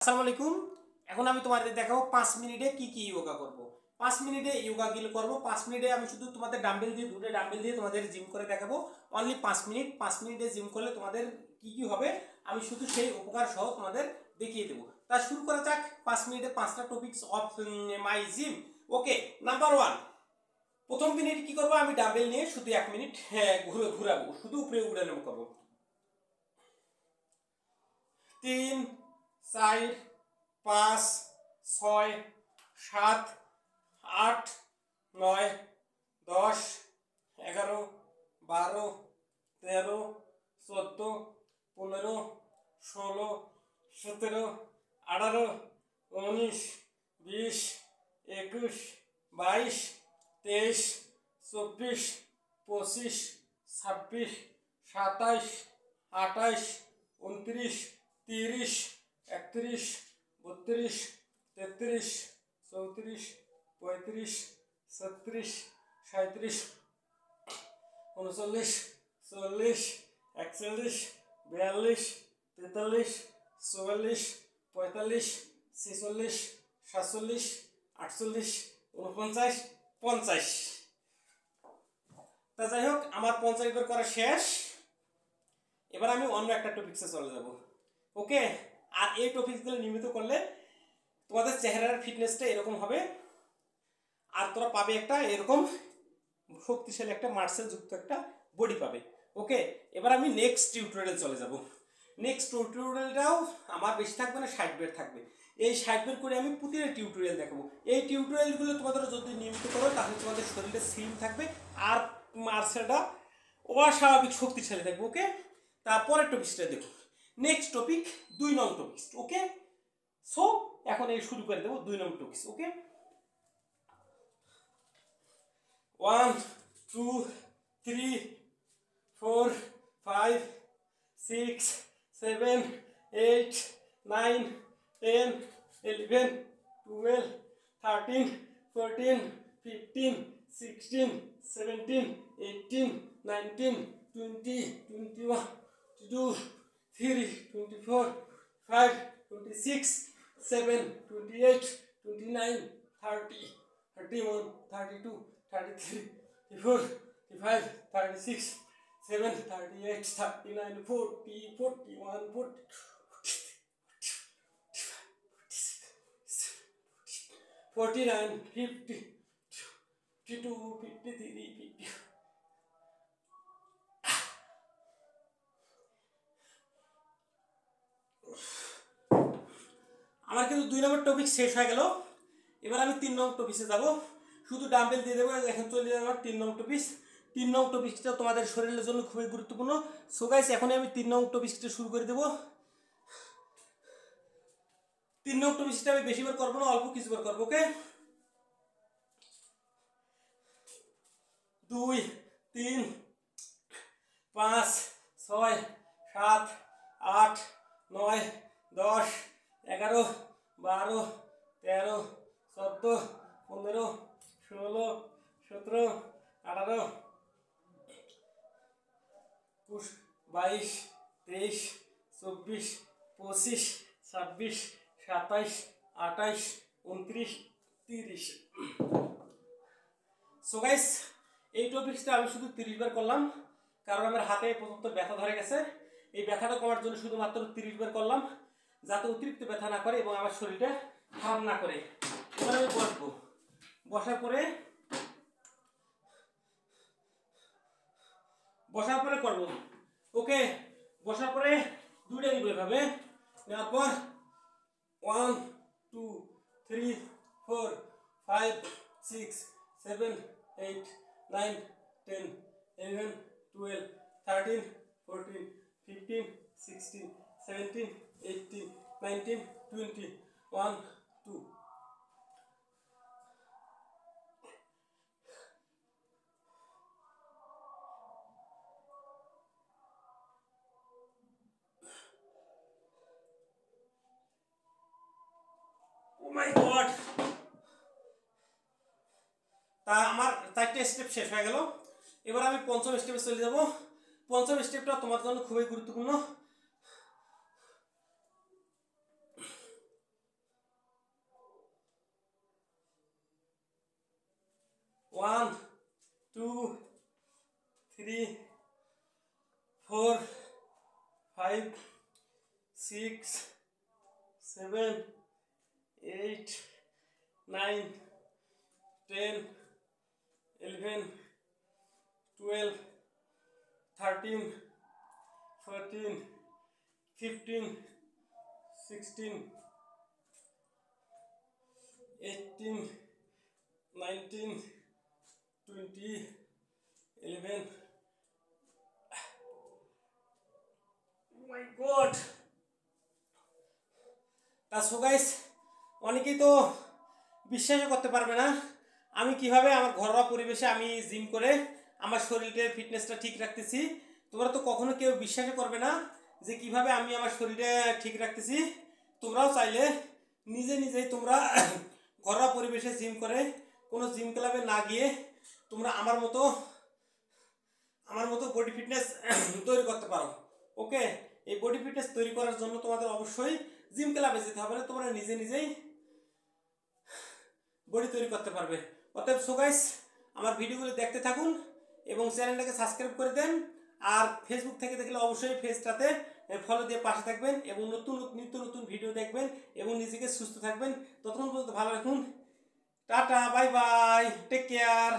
আসসালামু আলাইকুম। এখন আমি তোমাদের দেখাবো 5 মিনিটে কি কি যোগা করব। 5 মিনিটে যোগা গিল করব। 5 মিনিটে আমি শুধু তোমাদের ডাম্বেল দিয়ে দুটো ডাম্বেল দিয়ে তোমাদের জিম করে দেখাবো। Only 5 minute. 5 মিনিটে জিম করলে তোমাদের কি কি হবে আমি শুধু সেই উপকার সহ তোমাদের দেখিয়ে দেবো। তা শুরু করা যাক। 5 মিনিটে 5টা topics of my gym. Okay, number 1। প্রথম মিনিট কি করব, আমি ডাম্বেল নিয়ে শুধু 1 মিনিট ঘুরাবো, শুধু উপরে উড়ানো করব। 3 4 5 6 7 8 9 10 11 12 13 14 15 16 17 18 19 20 21 22 23 24 25 26 27 28 29 30 31 32 33 34 35 36 37 39 40 41 42 43 44 45 46 47 48 49 50। তা যাই হোক, আমার 50 বার করা শেষ। এবার আমি অন্য একটা টপিকসে চলে যাব। ওকে, আর এই টপিকসগুলো নিয়মিত করলে তোমাদের চেহারার ফিটনেসটা এরকম হবে, আর তোরা পাবে একটা এরকম শক্তিশালী একটা মার্সেল যুক্ত একটা বডি পাবে। ওকে, এবার আমি নেক্সট টিউটোরিয়াল চলে যাব। নেক্সট টিউটোরিয়ালটাও আমার বেশি থাকবে না, 60 বের থাকবে। এই 60 বের করে আমি প্রতিটা টিউটোরিয়াল দেখাবো। এই টিউটোরিয়ালগুলো তোমাদের যদি নিয়মিত করো তাহলে তোমাদের শরীরটা স্লিম থাকবে আর মার্সেলটা অস্বাভাবিক শক্তিশালী থাকবে। ওকে, তারপরের টপিকসটা দেখো। নেক্সট টপিক 2 নং টপিকস। ওকে, সো এখন এই শুরু করে দেবো 2 নং টপিকস। ওকে, 1 2 3 4 5 6 7 8 9 10 11 12 13 14 15 16 17 18 19 20 21 22 23 24 5 26 7 28 29 30 31 32 33 34 35 36 7 38 39 40 41 49 50 52 53 50। আমার কিন্তু 2 নম্বর টপিক শেষ হয়ে গেল। এবার আমি 3 নম্বর টপিকে যাব। শুধু ডাম্বেল দিয়ে দেবো। এখন চলে যাবে আমার 3 নম্বর টপিক। 3 নম্বর টপিকটা তোমাদের শরীরের জন্য খুবই গুরুত্বপূর্ণ। সো গাইস, এখনই আমি 3 নম্বর টপিকটা শুরু করে দেবো। 3 নম্বর টপিকটা আমি বেশি বার করবো না, অল্প কিছু বার করবো। ওকে, 2 3 5 6 7 8 9 10 11 12 13 14 15 16 17 18 22 23 24 25 26 27 28 29 30। সো গাইস, এই টপিকসটা আমি শুধু 30 বার করলাম, কারণ আমার হাতে পর্যন্ত ব্যথা ধরে গেছে। এই ব্যথাটা কমার জন্য শুধুমাত্র 30 বার করলাম, যাতে অতিরিক্ত ব্যথা না করে এবং আমার শরীরটা খারাপ না করে। এবার আমি বসবো। বসার পরে করবো। ওকে, বসার পরে দুইটা নিব এভাবে। নেওয়ার পর 1 2 3 4 5 6 7 8 9 10 11 12 13 14 15 16 17 18 19 20 1 2। ও মাই গড, তা আমার 4টে স্টেপ শেষ হয়ে গেল। এবার আমি 5ম স্টেপে চলে যাব। 5ম স্টেপটা তোমার জন্য খুবই গুরুত্বপূর্ণ। 7, 8, 9, 10, 11, 12, 13, 14, 15, 16, 18, 19, 20, 11. Oh my God! So guys, অনেকেই তো বিশ্বাসও করতে পারবে না আমি কিভাবে আমার ঘরোয়া পরিবেশে আমি জিম করে আমার শরীরের ফিটনেসটা ঠিক রাখতেছি। তোমরা তো কখনো কেউ বিশ্বাসই করবে না যে কিভাবে আমি আমার শরীরে ঠিক রাখতেছি। তোমরাও চাইলে নিজে নিজেই তোমরা ঘরোয়া পরিবেশে জিম করে কোনো জিম ক্লাবে না গিয়ে তোমরা আমার মতো বডি ফিটনেস তৈরি করতে পারো। ওকে, এই বডি ফিটনেস তৈরি করার জন্য তোমাদের অবশ্যই জিম ক্লাবে যেতে হবে না, তোমরা নিজে নিজেই বডি তৈরি করতে পারবে। অতএব সো গাইস, আমার ভিডিওগুলো দেখতে থাকুন এবং চ্যানেলটাকে সাবস্ক্রাইব করে দেন। আর ফেসবুক থেকে দেখলে অবশ্যই পেজটাতে ফলো দিয়ে পাশে থাকবেন এবং নিত্য নতুন ভিডিও দেখবেন এবং নিজেকে সুস্থ থাকবেন। ততক্ষণ পর্যন্ত ভালো রাখুন। Ta ta, bye bye, take care.